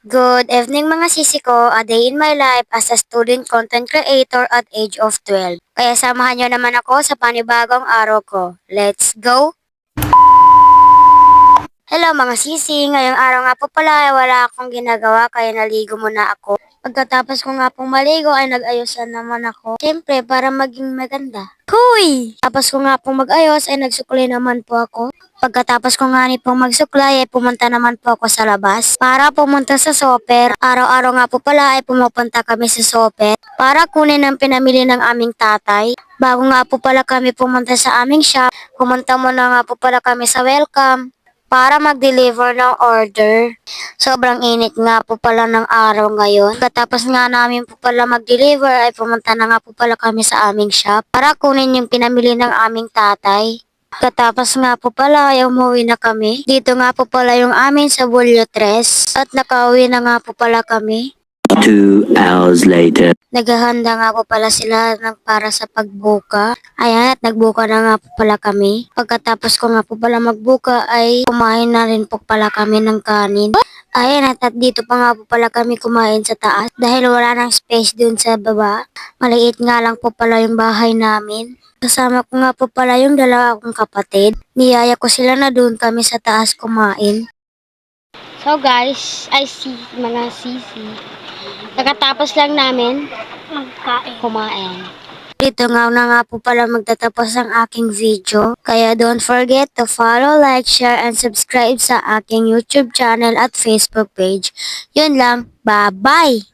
Good evening mga sisi ko, a day in my life as a student content creator at age of 12. Kaya samahan nyo naman ako sa panibagong araw ko. Let's go! Hello mga sisi, ngayong araw nga po pala ay wala akong ginagawa kaya naligo muna ako. Pagkatapos ko nga pong maligo ay nag-ayosan naman ako. Siyempre para maging maganda. Huy! Tapos ko nga pong mag-ayos ay nagsuklay naman po ako. Pagkatapos ko nga ni pong magsuklay ay pumunta naman po ako sa labas para pumunta sa super. Araw-araw nga po pala ay pumupunta kami sa super para kunin ang pinamili ng aming tatay. Bago nga po pala kami pumunta sa aming shop, pumunta muna nga po pala kami sa welcome para mag-deliver ng order. Sobrang init nga po pala ng araw ngayon. Katapos nga namin po pala mag-deliver ay pumunta na nga po pala kami sa aming shop para kunin yung pinamili ng aming tatay. Katapos nga po pala ay umuwi na kami. Dito nga po pala yung amin sa Bulyo 3 at nakauwi na nga po pala kami. 2 hours later. Naghahanda nga po pala sila para sa pagbuka. Ayan, at nagbuka na nga po pala kami. Pagkatapos ko nga po pala magbuka ay kumain na rin po pala kami ng kanin. Ayan, at dito pa nga po pala kami kumain sa taas dahil wala nang space dun sa baba. Maliit nga lang po pala yung bahay namin. Kasama ko nga po pala yung dalawa kong kapatid. Niyaya ko sila na doon kami sa taas kumain. So guys, I see mga sisi. Pagkatapos lang namin kumain. Dito nga po pala magtatapos ang aking video. Kaya don't forget to follow, like, share, and subscribe sa aking YouTube channel at Facebook page. Yun lang. Bye-bye!